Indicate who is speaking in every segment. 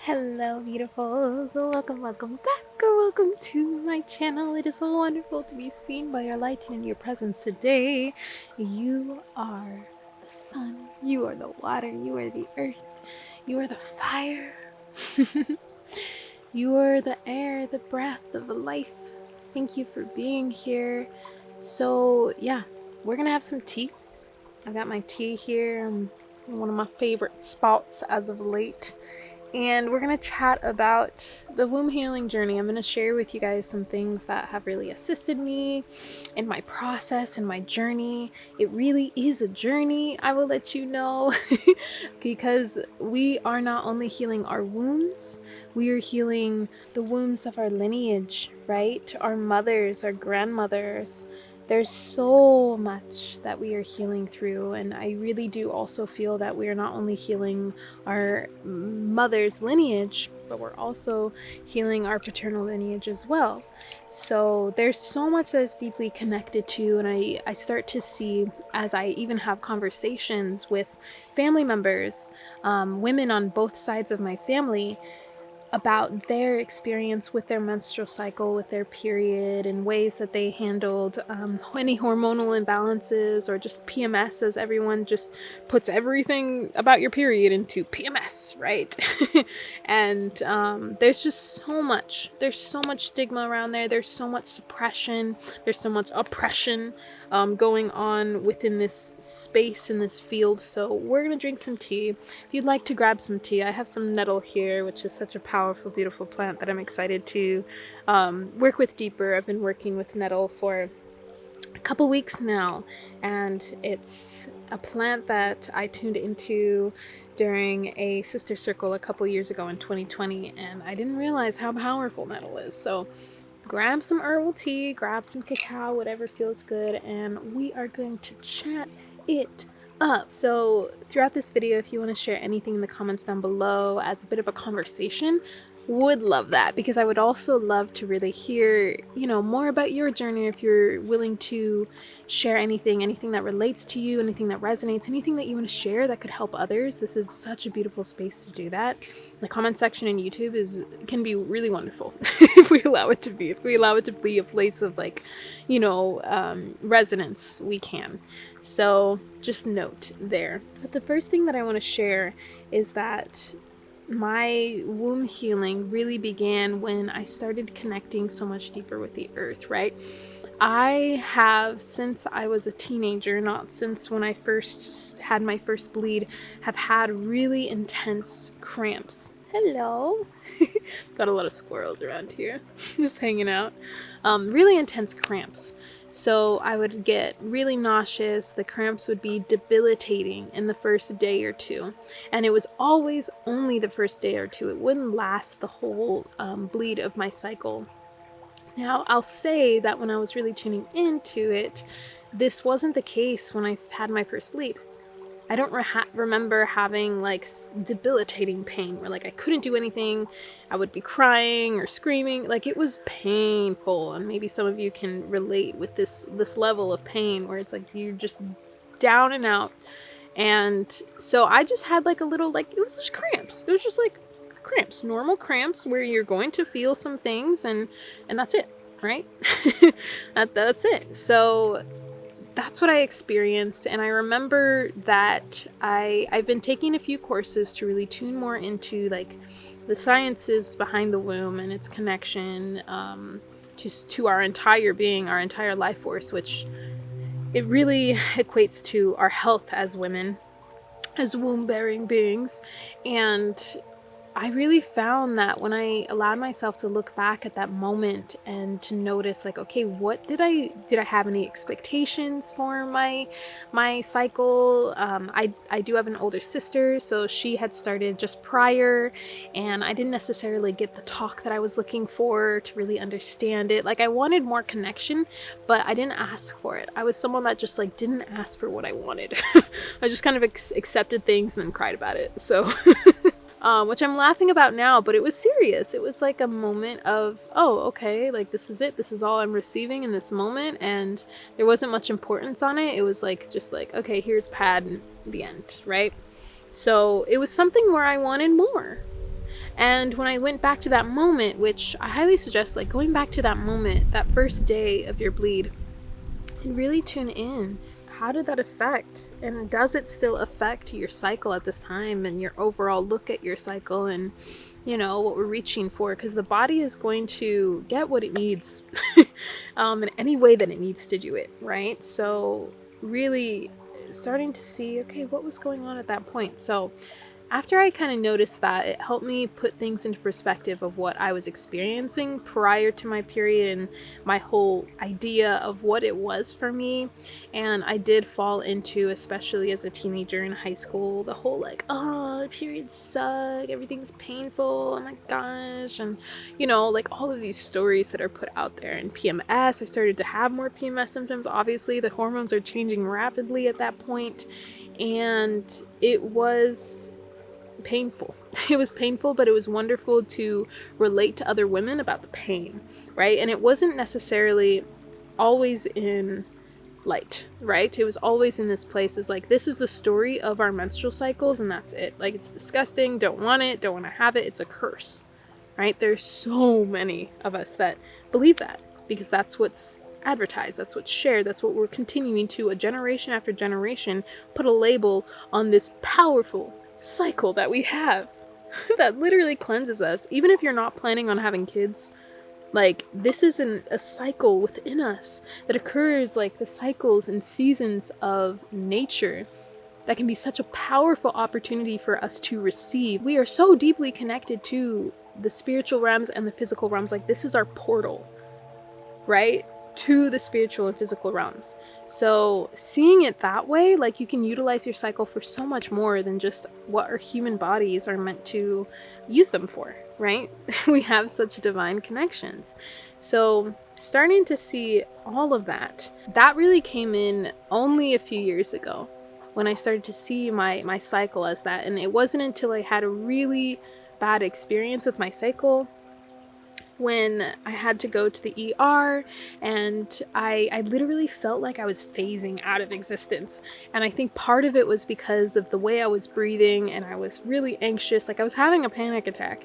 Speaker 1: Hello beautifuls, welcome back or welcome to my channel. It is wonderful to be seen by your light and in your presence today. You are the sun, you are the water, you are the earth, you are the fire, you are the air, the breath of life. Thank you for being here. So yeah, we're gonna have some tea. I've got my tea here. I'm in one of my favorite spots as of late. And we're going to chat about the womb healing journey. I'm going to share with you guys some things that have really assisted me in my process and my journey. It really is a journey, I will let you know, because we are not only healing our wombs, we are healing the wombs of our lineage, right? Our mothers, our grandmothers. There's so much that we are healing through, and I really do also feel that we are not only healing our mother's lineage, but we're also healing our paternal lineage as well. So there's so much that's deeply connected to, and I start to see, as I even have conversations with family members, women on both sides of my family, about their experience with their menstrual cycle, with their period, and ways that they handled any hormonal imbalances or just PMS, as everyone just puts everything about your period into PMS, right? And there's just so much. There's so much stigma around there. There's so much suppression. There's so much oppression going on within this space, in this field. So we're gonna drink some tea. If you'd like to grab some tea, I have some nettle here, which is such a powerful, beautiful plant that I'm excited to work with deeper. I've been working with nettle for a couple weeks now, and it's a plant that I tuned into during a sister circle a couple years ago in 2020, and I didn't realize how powerful nettle is. So grab some herbal tea, grab some cacao, whatever feels good, and we are going to chat it up. So throughout this video, if you want to share anything in the comments down below as a bit of a conversation, would love that, because I would also love to really hear, more about your journey. If you're willing to share anything that relates to you, anything that resonates, anything that you want to share that could help others, this is such a beautiful space to do that. The comment section in YouTube can be really wonderful if we allow it to be. If we allow it to be a place of resonance, we can. So just note there. But the first thing that I want to share is that my womb healing really began when I started connecting so much deeper with the earth, right? I have, since I was a teenager, not since when I first had my first bleed, have had really intense cramps. Hello. Got a lot of squirrels around here, just hanging out. Really intense cramps. So I would get really nauseous. The cramps would be debilitating in the first day or two. And it was always only the first day or two. It wouldn't last the whole bleed of my cycle. Now, I'll say that when I was really tuning into it, this wasn't the case when I had my first bleed. I don't remember having debilitating pain where I couldn't do anything. I would be crying or screaming. It was painful, and maybe some of you can relate with this level of pain where it's you're just down and out. And so I just had a little it was just cramps. It was just cramps, normal cramps where you're going to feel some things, and that's it, right? That's it. So that's what I experienced, and I remember that I've been taking a few courses to really tune more into the sciences behind the womb and its connection to our entire being, our entire life force, which it really equates to our health as women, as womb-bearing beings. And I really found that when I allowed myself to look back at that moment and to notice okay, what did I have any expectations for my cycle? I do have an older sister, so she had started just prior, and I didn't necessarily get the talk that I was looking for to really understand it. I wanted more connection, but I didn't ask for it. I was someone that just didn't ask for what I wanted. I just kind of accepted things and then cried about it. So which I'm laughing about now, but it was serious. It was a moment of, oh, okay, this is it. This is all I'm receiving in this moment. And there wasn't much importance on it. It was okay, here's pad, the end, right? So it was something where I wanted more. And when I went back to that moment, which I highly suggest, like going back to that moment, that first day of your bleed, and really tune in. How did that affect? And does it still affect your cycle at this time and your overall look at your cycle and, you know, what we're reaching for? Because the body is going to get what it needs in any way that it needs to do it, right? So really starting to see, okay, what was going on at that point? So after I kind of noticed that, it helped me put things into perspective of what I was experiencing prior to my period and my whole idea of what it was for me. And I did fall into, especially as a teenager in high school, the whole like, oh, periods suck, everything's painful, oh my gosh. And, you know, like all of these stories that are put out there. And PMS, I started to have more PMS symptoms. Obviously, the hormones are changing rapidly at that point. And it was painful. It was painful, but it was wonderful to relate to other women about the pain, right? And it wasn't necessarily always in light, right? It was always in this place is like, this is the story of our menstrual cycles and that's it. Like, it's disgusting, don't want it, don't want to have it, it's a curse, right? There's so many of us that believe that because that's what's advertised, that's what's shared, that's what we're continuing to, a generation after generation, put a label on this powerful cycle that we have that literally cleanses us. Even if you're not planning on having kids, like this isn't a cycle within us that occurs, like the cycles and seasons of nature that can be such a powerful opportunity for us to receive. We are so deeply connected to the spiritual realms and the physical realms. Like this is our portal, right, to the spiritual and physical realms. So seeing it that way, like you can utilize your cycle for so much more than just what our human bodies are meant to use them for, right? We have such divine connections. So starting to see all of that really came in only a few years ago when I started to see my cycle as that. And it wasn't until I had a really bad experience with my cycle when I had to go to the ER and I literally felt like I was phasing out of existence. And I think part of it was because of the way I was breathing and I was really anxious, like I was having a panic attack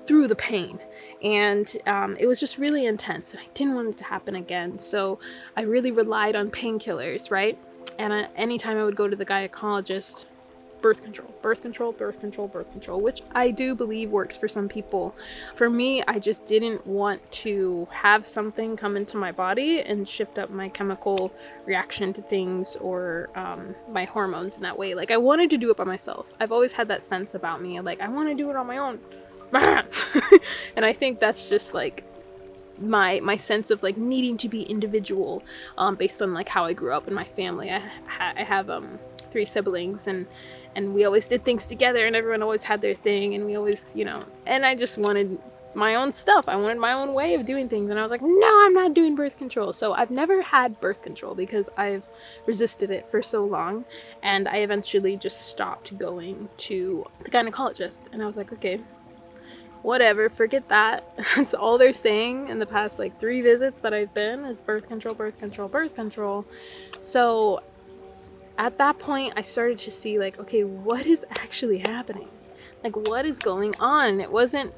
Speaker 1: through the pain. And it was just really intense and I didn't want it to happen again. So I really relied on painkillers, right? And anytime I would go to the gynecologist, birth control, which I do believe works for some people. For me, I just didn't want to have something come into my body and shift up my chemical reaction to things or my hormones in that way. Like I wanted to do it by myself. I've always had that sense about me, like I want to do it on my own. And I think that's just like my sense of like needing to be individual based on like how I grew up in my family. I have 3 siblings and we always did things together and everyone always had their thing and we always, you know, and I just wanted my own stuff. I wanted my own way of doing things and I was like, no, I'm not doing birth control. So I've never had birth control because I've resisted it for so long and I eventually just stopped going to the gynecologist and I was like, okay, whatever, forget that. That's all they're saying in the past like 3 visits that I've been is birth control, birth control, birth control. So at that point, I started to see like, okay, what is actually happening? Like, what is going on? And it wasn't,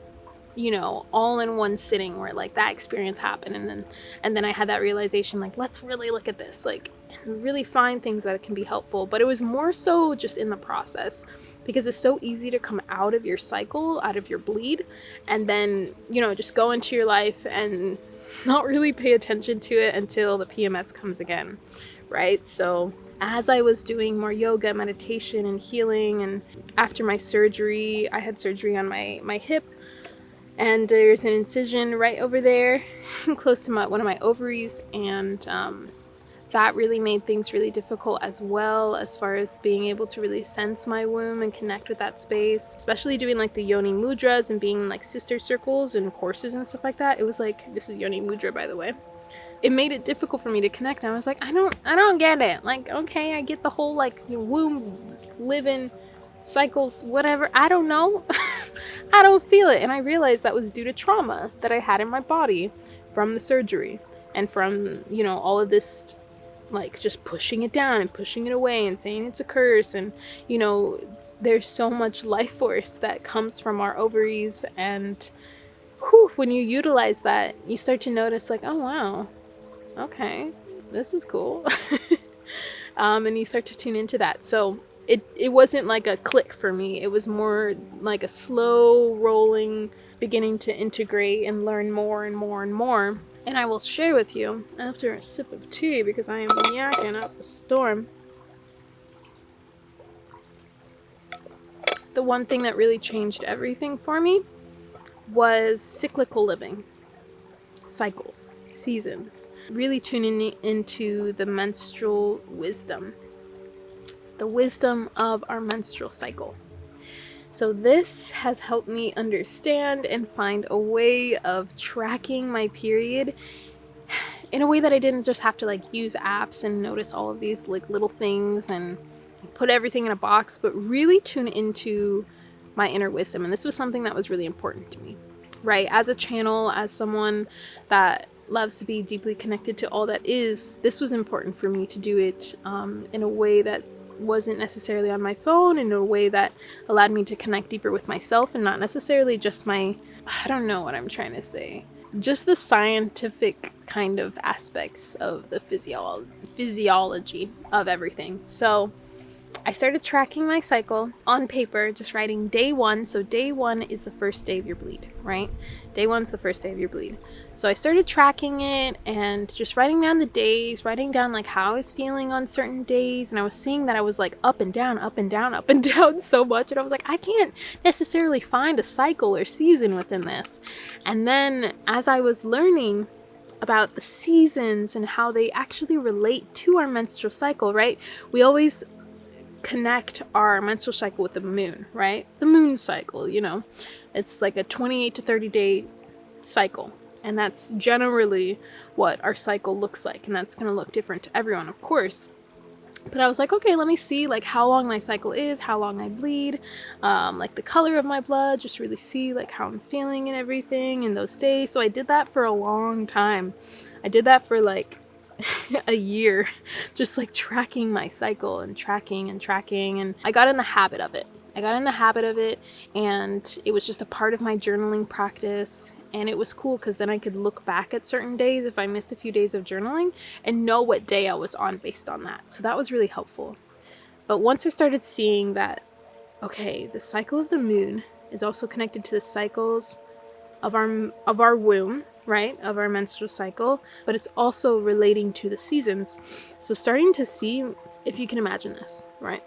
Speaker 1: you know, all in one sitting where like that experience happened. And then I had that realization, like, let's really look at this, like really find things that can be helpful. But it was more so just in the process because it's so easy to come out of your cycle, out of your bleed, and then, you know, just go into your life and not really pay attention to it until the PMS comes again, right? So as I was doing more yoga, meditation, and healing, and after my surgery, I had surgery on my hip, and there's an incision right over there, close to one of my ovaries, and that really made things really difficult as well, as far as being able to really sense my womb and connect with that space, especially doing like the yoni mudras and being in like sister circles and courses and stuff like that. It was like, this is yoni mudra, by the way. It made it difficult for me to connect. And I was like, I don't get it. Like, okay, I get the whole like womb living cycles, whatever. I don't know. I don't feel it. And I realized that was due to trauma that I had in my body from the surgery and from, you know, all of this, like just pushing it down and pushing it away and saying it's a curse and, you know, there's so much life force that comes from our ovaries, and when you utilize that, you start to notice like, oh wow, okay, this is cool. And you start to tune into that. So it wasn't like a click for me. It was more like a slow rolling, beginning to integrate and learn more and more and more. And I will share with you after a sip of tea, because I am yakking up a storm. The one thing that really changed everything for me was cyclical living, cycles, seasons, really tuning into the menstrual wisdom, the wisdom of our menstrual cycle. So this has helped me understand and find a way of tracking my period in a way that I didn't just have to like use apps and notice all of these like little things and put everything in a box, but really tune into my inner wisdom. And this was something that was really important to me, right? As a channel, as someone that loves to be deeply connected to all that is, this was important for me to do it in a way that wasn't necessarily on my phone, in a way that allowed me to connect deeper with myself, and not necessarily just I don't know what I'm trying to say, just the scientific kind of aspects of the physiology of everything. So I started tracking my cycle on paper, just writing day one. So day one is the first day of your bleed, right? Day one's the first day of your bleed. So I started tracking it and just writing down the days, writing down like how I was feeling on certain days. And I was seeing that I was like up and down, up and down, up and down so much. And I was like, I can't necessarily find a cycle or season within this. And then as I was learning about the seasons and how they actually relate to our menstrual cycle, right? We always connect our menstrual cycle with the moon, right? The moon cycle, you know, it's like a 28 to 30 day cycle, and that's generally what our cycle looks like, and that's going to look different to everyone, of course. But I was like, okay, let me see like how long my cycle is, how long I bleed, like the color of my blood, just really see like how I'm feeling and everything in those days. So I did that for a long time. I did that for like a year, just like tracking my cycle and tracking, and I got in the habit of it. And it was just a part of my journaling practice, and it was cool because then I could look back at certain days if I missed a few days of journaling and know what day I was on based on that. So that was really helpful. But once I started seeing that, okay, the cycle of the moon is also connected to the cycles of our womb, right, of our menstrual cycle, but it's also relating to the seasons. So starting to see, if you can imagine this, right?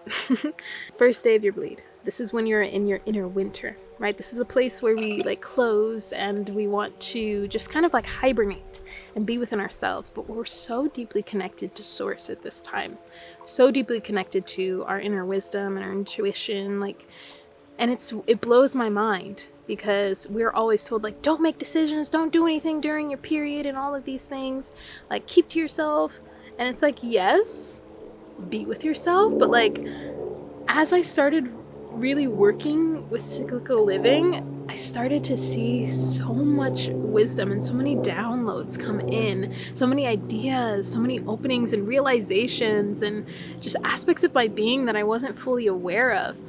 Speaker 1: First day of your bleed. This is when you're in your inner winter, right? This is a place where we like close and we want to just kind of like hibernate and be within ourselves, but we're so deeply connected to source at this time, so deeply connected to our inner wisdom and our intuition, like, and it blows my mind, because we're always told like, don't make decisions, don't do anything during your period, and all of these things, like keep to yourself. And it's like, yes, be with yourself, but like as I started really working with cyclical living, I started to see so much wisdom and so many downloads come in, so many ideas, so many openings and realizations, and just aspects of my being that I wasn't fully aware of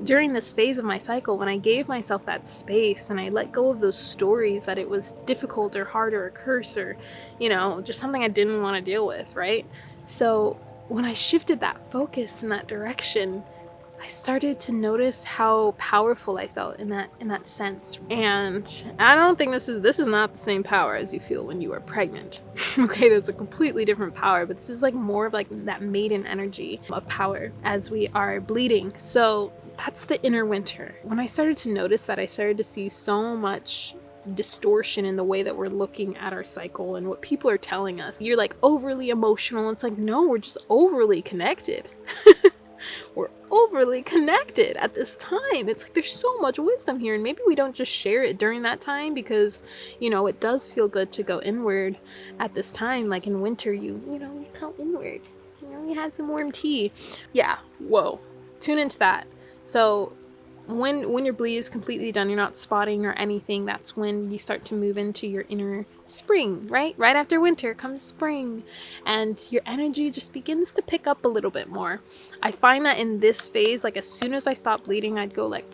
Speaker 1: during this phase of my cycle, when I gave myself that space and I let go of those stories that it was difficult or hard or a curse or, you know, just something I didn't want to deal with, right? So when I shifted that focus in that direction, I started to notice how powerful I felt in that sense. And I don't think this is not the same power as you feel when you are pregnant. Okay, there's a completely different power, but this is like more of like that maiden energy of power as we are bleeding. So that's the inner winter. When I started to notice that, I started to see so much distortion in the way that we're looking at our cycle and what people are telling us. You're like overly emotional. It's like, no, we're just overly connected. We're overly connected at this time. It's like there's so much wisdom here, and maybe we don't just share it during that time because, you know, it does feel good to go inward at this time. Like in winter, you go inward. You know, you have some warm tea. Yeah, whoa. Tune into that. So when your bleed is completely done, you're not spotting or anything, that's when you start to move into your inner spring, right? Right after winter comes spring, and your energy just begins to pick up a little bit more. I find that in this phase, like as soon as I stop bleeding, I'd go like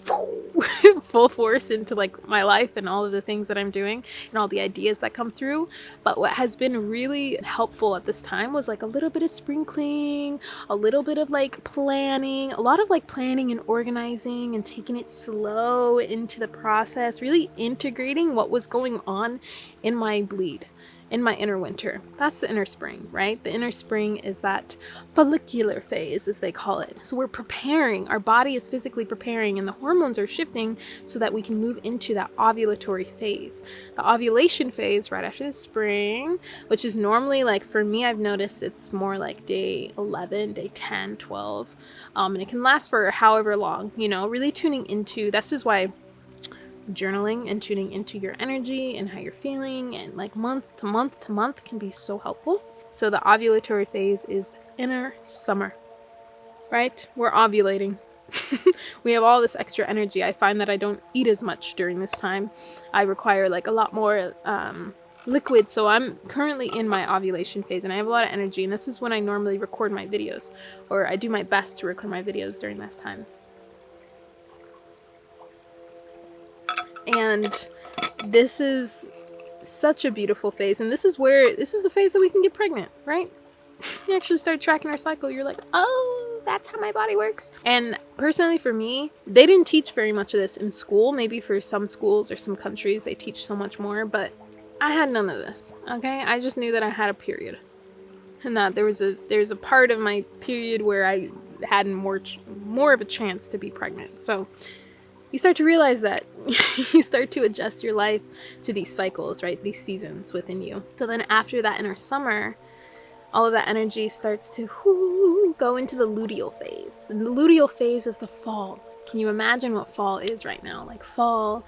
Speaker 1: full force into like my life and all of the things that I'm doing and all the ideas that come through. But what has been really helpful at this time was like a little bit of spring cleaning, a little bit of like planning, a lot of like planning and organizing and taking it slow into the process, really integrating what was going on in my bleed, in my inner winter. That's the inner spring, right? The inner spring is that follicular phase, as they call it. So we're preparing, our body is physically preparing, and the hormones are shifting so that we can move into that ovulatory phase. The ovulation phase right after the spring, which is normally like, for me, I've noticed it's more like day 11, day 10, 12, and it can last for however long, you know, really tuning into, that's just why journaling and tuning into your energy and how you're feeling and like month to month to month can be so helpful. So the ovulatory phase is inner summer, right? We're ovulating. We have all this extra energy. I find that I don't eat as much during this time. I require like a lot more liquid. So I'm currently in my ovulation phase and I have a lot of energy, and this is when I normally record my videos, or I do my best to record my videos during this time. And this is such a beautiful phase, and this is the phase that we can get pregnant, right? You actually start tracking our cycle. You're like, oh, that's how my body works. And personally for me, they didn't teach very much of this in school. Maybe for some schools or some countries they teach so much more, but I had none of this, okay? I just knew that I had a period, and that there was a part of my period where I had more of a chance to be pregnant. So you start to realize that you start to adjust your life to these cycles, right? These seasons within you. So then after that inner summer, all of that energy starts to go into the luteal phase. And the luteal phase is the fall. Can you imagine what fall is right now? Like fall,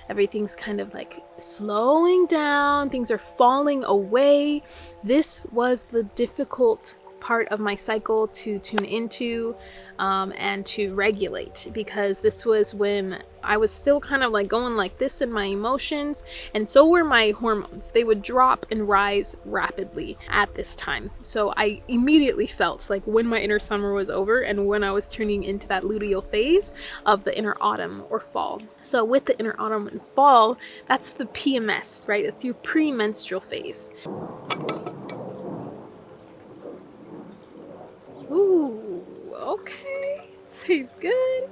Speaker 1: everything's kind of like slowing down. Things are falling away. This was the difficult part of my cycle to tune into and to regulate, because this was when I was still kind of like going like this in my emotions, and so were my hormones. They would drop and rise rapidly at this time. So I immediately felt like when my inner summer was over and when I was turning into that luteal phase of the inner autumn or fall. So with the inner autumn and fall, that's the PMS, right? That's your premenstrual phase. Ooh, okay. Tastes good.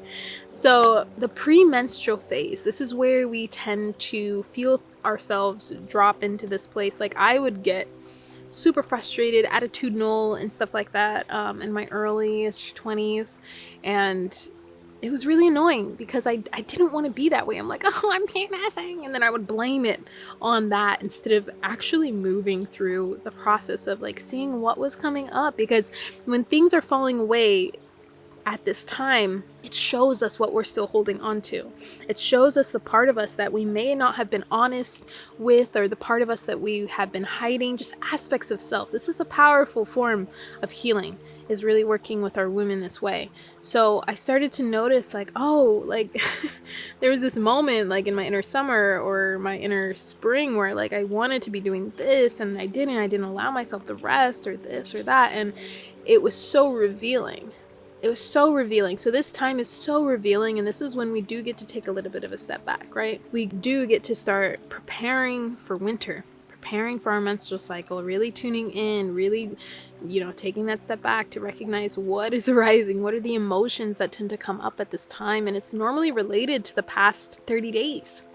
Speaker 1: So the premenstrual phase, this is where we tend to feel ourselves drop into this place. Like I would get super frustrated, attitudinal and stuff like that in my early-ish 20s. And it was really annoying because I didn't want to be that way. I'm like, oh, I'm PMSing. And then I would blame it on that instead of actually moving through the process of like seeing what was coming up. Because when things are falling away at this time, it shows us what we're still holding on to. It shows us the part of us that we may not have been honest with, or the part of us that we have been hiding, just aspects of self. This is a powerful form of healing, is really working with our women this way. So I started to notice like, oh, like there was this moment like in my inner summer or my inner spring where like I wanted to be doing this and I didn't allow myself the rest or this or that. And it was so revealing. It was so revealing. So this time is so revealing, and this is when we do get to take a little bit of a step back, right? We do get to start preparing for winter, preparing for our menstrual cycle, really tuning in, really, taking that step back to recognize what is arising, what are the emotions that tend to come up at this time, and it's normally related to the past 30 days.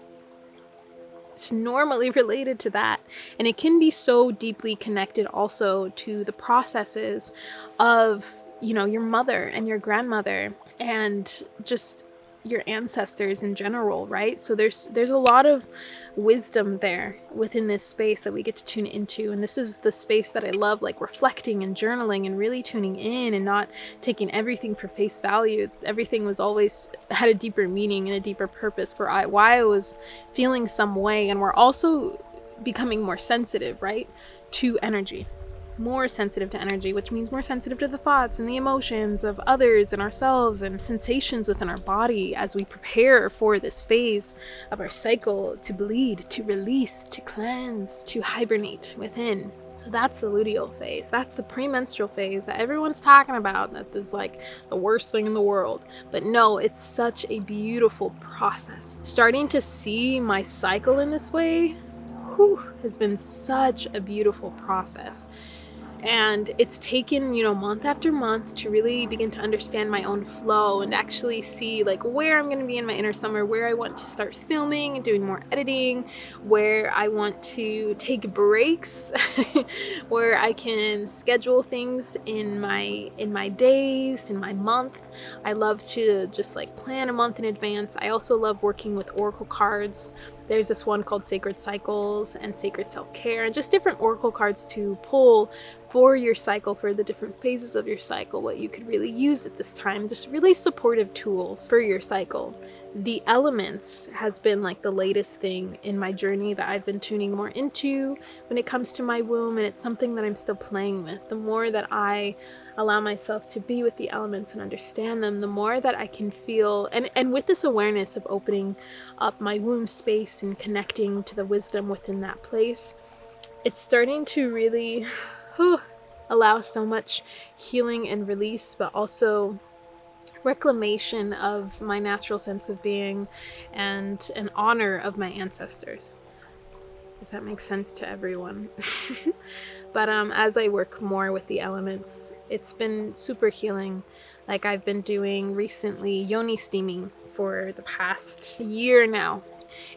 Speaker 1: It's normally related to that, and it can be so deeply connected also to the processes of your mother and your grandmother and just your ancestors in general, right? So there's a lot of wisdom there within this space that we get to tune into. And this is the space that I love, like reflecting and journaling and really tuning in and not taking everything for face value. Everything was always had a deeper meaning and a deeper purpose for why I was feeling some way. And we're also becoming more sensitive, right, to energy. more sensitive to energy, which means more sensitive to the thoughts and the emotions of others and ourselves and sensations within our body as we prepare for this phase of our cycle to bleed, to release, to cleanse, to hibernate within. So that's the luteal phase. That's the premenstrual phase that everyone's talking about. That is like the worst thing in the world. But no, it's such a beautiful process. Starting to see my cycle in this way has been such a beautiful process. And it's taken, month after month to really begin to understand my own flow and actually see like where I'm going to be in my inner summer, where I want to start filming and doing more editing, where I want to take breaks, where I can schedule things in my days, in my month. I love to just like plan a month in advance. I also love working with oracle cards. There's this one called Sacred Cycles and Sacred Self-Care, and just different oracle cards to pull for your cycle, for the different phases of your cycle, what you could really use at this time, just really supportive tools for your cycle. The elements has been like the latest thing in my journey that I've been tuning more into when it comes to my womb, and it's something that I'm still playing with. The more that I allow myself to be with the elements and understand them, the more that I can feel, and with this awareness of opening up my womb space and connecting to the wisdom within that place, it's starting to really allow so much healing and release, but also reclamation of my natural sense of being and an honor of my ancestors, if that makes sense to everyone. But as I work more with the elements, it's been super healing. Like I've been doing recently yoni steaming for the past year now.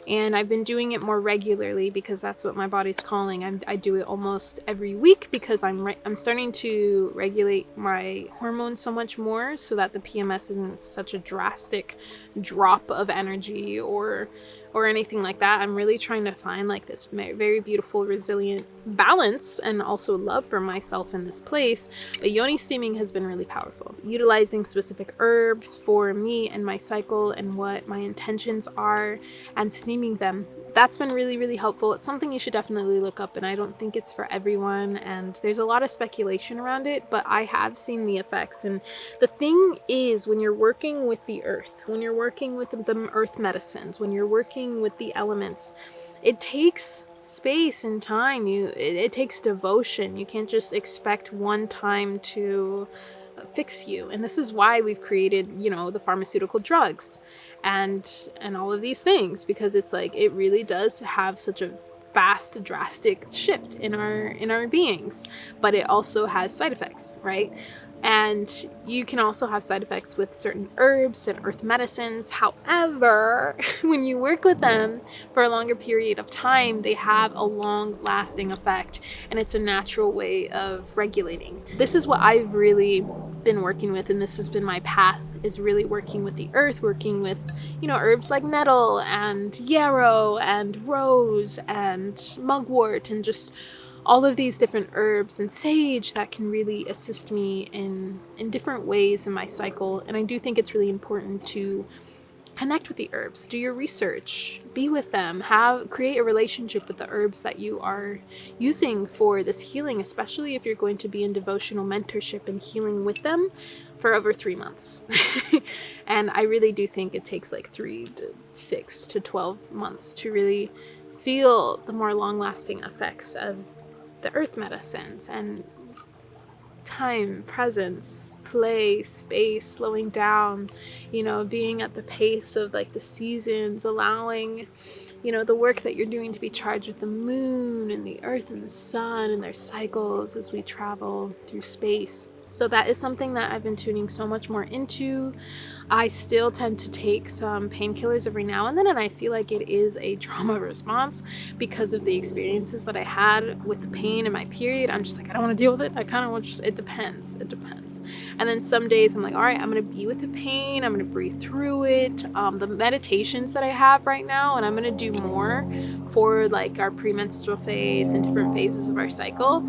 Speaker 1: And I've been doing it more regularly because that's what my body's calling. I do it almost every week because I'm starting to regulate my hormones so much more so that the PMS isn't such a drastic drop of energy or anything like that. I'm really trying to find like this very beautiful, resilient balance and also love for myself in this place. But yoni steaming has been really powerful. Utilizing specific herbs for me and my cycle and what my intentions are and steaming them. That's been really, really helpful. It's something you should definitely look up, and I don't think it's for everyone, and there's a lot of speculation around it, but I have seen the effects. And the thing is, when you're working with the earth, when you're working with the earth medicines, when you're working with the elements, it takes space and time. It takes devotion. You can't just expect one time to fix you. And this is why we've created, the pharmaceutical drugs and all of these things, because it's like it really does have such a fast, drastic shift in our beings, but it also has side effects, right? And you can also have side effects with certain herbs and earth medicines. However, when you work with them for a longer period of time, they have a long-lasting effect, and it's a natural way of regulating. This is what I've really been working with, and this has been my path, is really working with the earth, working with, herbs like nettle and yarrow and rose and mugwort and just all of these different herbs and sage that can really assist me in different ways in my cycle. And I do think it's really important to connect with the herbs, do your research, be with them, create a relationship with the herbs that you are using for this healing, especially if you're going to be in devotional mentorship and healing with them for over 3 months. And I really do think it takes like 3 to 6 to 12 months to really feel the more long-lasting effects of the earth medicines and time, presence, play, space, slowing down, being at the pace of like the seasons, allowing, the work that you're doing to be charged with the moon and the earth and the sun and their cycles as we travel through space. So that is something that I've been tuning so much more into. I still tend to take some painkillers every now and then, and I feel like it is a trauma response because of the experiences that I had with the pain in my period. I'm just like, I don't want to deal with it. I kind of want it depends. And then some days I'm like, all right, I'm going to be with the pain. I'm going to breathe through it. The meditations that I have right now, and I'm going to do more for like our premenstrual phase and different phases of our cycle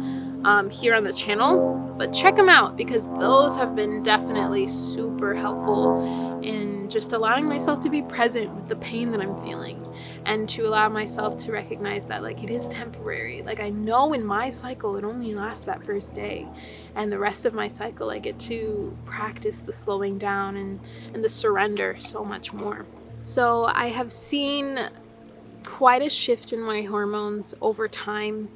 Speaker 1: here on the channel, but check them out because those have been definitely super helpful in just allowing myself to be present with the pain that I'm feeling, and to allow myself to recognize that like it is temporary. Like I know in my cycle it only lasts that first day, and the rest of my cycle I get to practice the slowing down and the surrender so much more. So I have seen quite a shift in my hormones over time.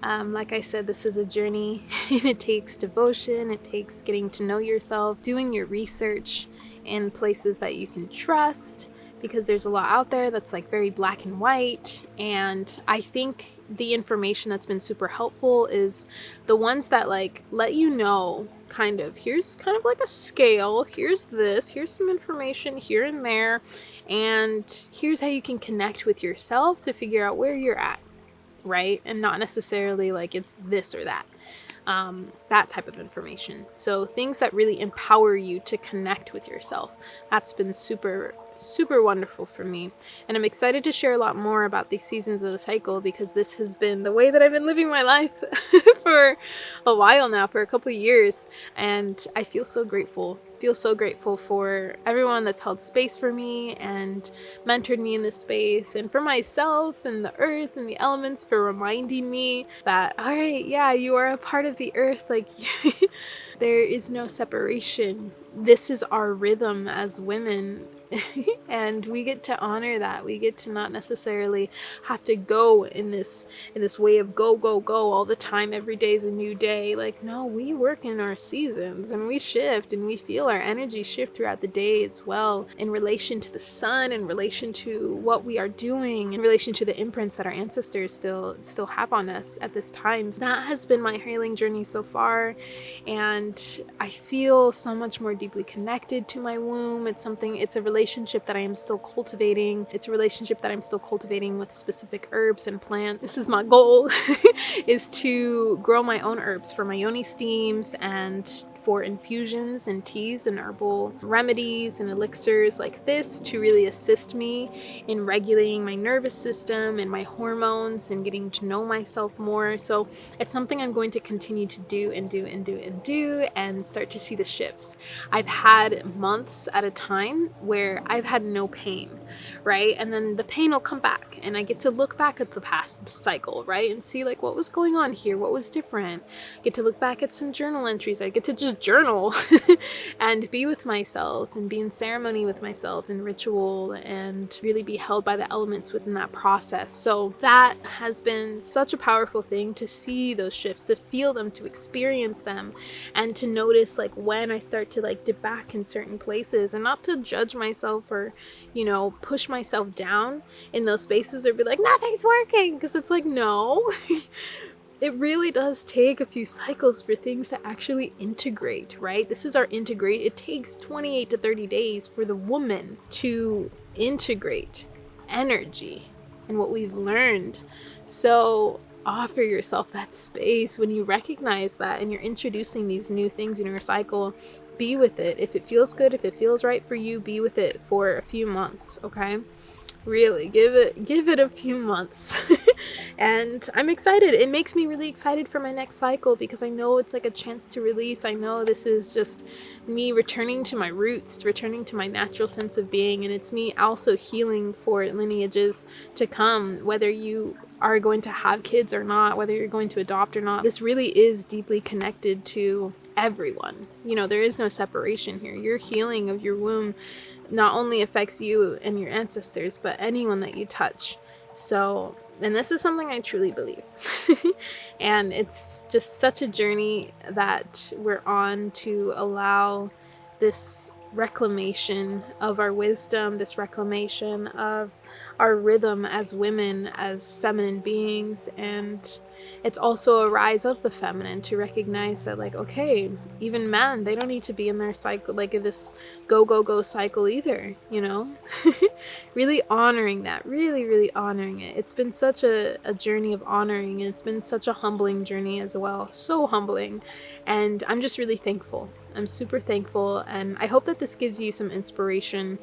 Speaker 1: Like I said, this is a journey and it takes devotion, it takes getting to know yourself, doing your research in places that you can trust, because there's a lot out there that's like very black and white. And I think the information that's been super helpful is the ones that like let you know kind of, here's kind of like a scale, here's this, here's some information here and there, and here's how you can connect with yourself to figure out where you're at, right? And not necessarily like it's this or that. That type of information. So things that really empower you to connect with yourself. That's been super wonderful for me. And I'm excited to share a lot more about these seasons of the cycle, because this has been the way that I've been living my life for a while now, for a couple of years. And I feel so grateful for everyone that's held space for me and mentored me in this space, and for myself and the earth and the elements for reminding me that, all right, yeah, you are a part of the earth. Like there is no separation. This is our rhythm as women. And we get to honor that. We get to not necessarily have to go in this way of go all the time. Every day is a new day. Like, no, we work in our seasons and we shift, and we feel our energy shift throughout the day as well, in relation to the sun, in relation to what we are doing, in relation to the imprints that our ancestors still have on us at this time. So that has been my healing journey so far, and I feel so much more deeply connected to my womb. It's a relationship that I am still cultivating. It's a relationship that I'm still cultivating with specific herbs and plants. This is my goal, is to grow my own herbs for my yoni steams, and for infusions and teas and herbal remedies and elixirs like this, to really assist me in regulating my nervous system and my hormones and getting to know myself more. So it's something I'm going to continue to do and start to see the shifts. I've had months at a time where I've had no pain, right? And then the pain will come back, and I get to look back at the past cycle, right? And see like what was going on here, what was different. I get to look back at some journal entries. I get to just journal and be with myself and be in ceremony with myself and ritual, and really be held by the elements within that process. So that has been such a powerful thing, to see those shifts, to feel them, to experience them, and to notice like when I start to like dip back in certain places, and not to judge myself or, push myself down in those spaces or be like, nothing's working, because it's like, no. It really does take a few cycles for things to actually integrate, right? This is our integrate. It takes 28 to 30 days for the woman to integrate energy and what we've learned. So offer yourself that space when you recognize that and you're introducing these new things in your cycle. Be with it. If it feels good, if it feels right for you, be with it for a few months, okay? Really, give it a few months. And I'm excited. It makes me really excited for my next cycle, because I know it's like a chance to release. I know this is just me returning to my roots, returning to my natural sense of being, and it's me also healing for lineages to come, whether you are going to have kids or not, whether you're going to adopt or not. This really is deeply connected to everyone. There is no separation here. Your healing of your womb not only affects you and your ancestors, but anyone that you touch. So, and this is something I truly believe. And it's just such a journey that we're on, to allow this reclamation of our wisdom, this reclamation of our rhythm as women, as feminine beings. And it's also a rise of the feminine, to recognize that like, okay, even men, they don't need to be in their cycle, like in this go cycle either, really honoring that, really honoring it. It's been such a journey of honoring, and it's been such a humbling journey as well, so humbling. And I'm just really thankful. I'm super thankful, and I hope that this gives you some inspiration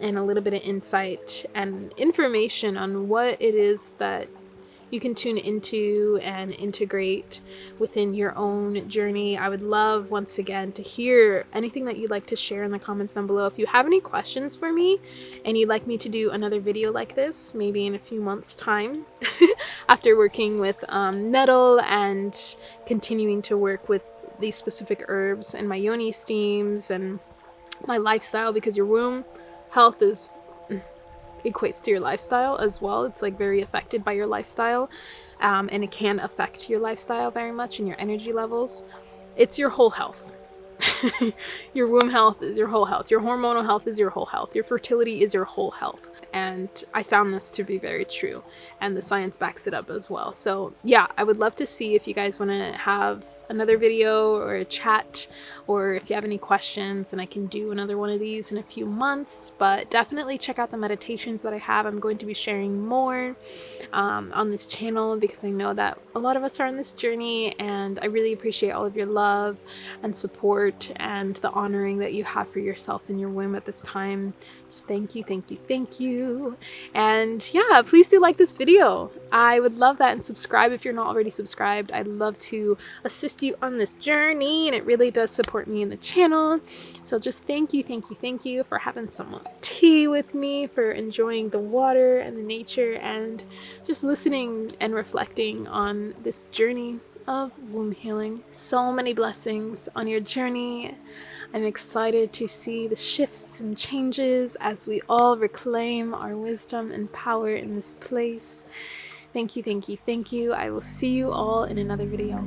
Speaker 1: and a little bit of insight and information on what it is that you can tune into and integrate within your own journey. I would love, once again, to hear anything that you'd like to share in the comments down below. If you have any questions for me and you'd like me to do another video like this, maybe in a few months' time, after working with nettle and continuing to work with these specific herbs and my yoni steams and my lifestyle, because your womb health is equates to your lifestyle as well. It's like very affected by your lifestyle, and it can affect your lifestyle very much and your energy levels. It's your whole health. Your womb health is your whole health. Your hormonal health is your whole health. Your fertility is your whole health. And I found this to be very true, and the science backs it up as well. So yeah, I would love to see if you guys want to have another video or a chat, or if you have any questions, and I can do another one of these in a few months. But definitely check out the meditations that I have. I'm going to be sharing more on this channel, because I know that a lot of us are on this journey, and I really appreciate all of your love and support and the honoring that you have for yourself in your womb at this time. Just thank you, thank you, thank you. And yeah, please do like this video. I would love that, and subscribe if you're not already subscribed. I'd love to assist you on this journey, and it really does support me in the channel. So just thank you, thank you, thank you for having some tea with me, for enjoying the water and the nature, and just listening and reflecting on this journey of womb healing. So many blessings on your journey. I'm excited to see the shifts and changes as we all reclaim our wisdom and power in this place. Thank you, thank you, thank you. I will see you all in another video.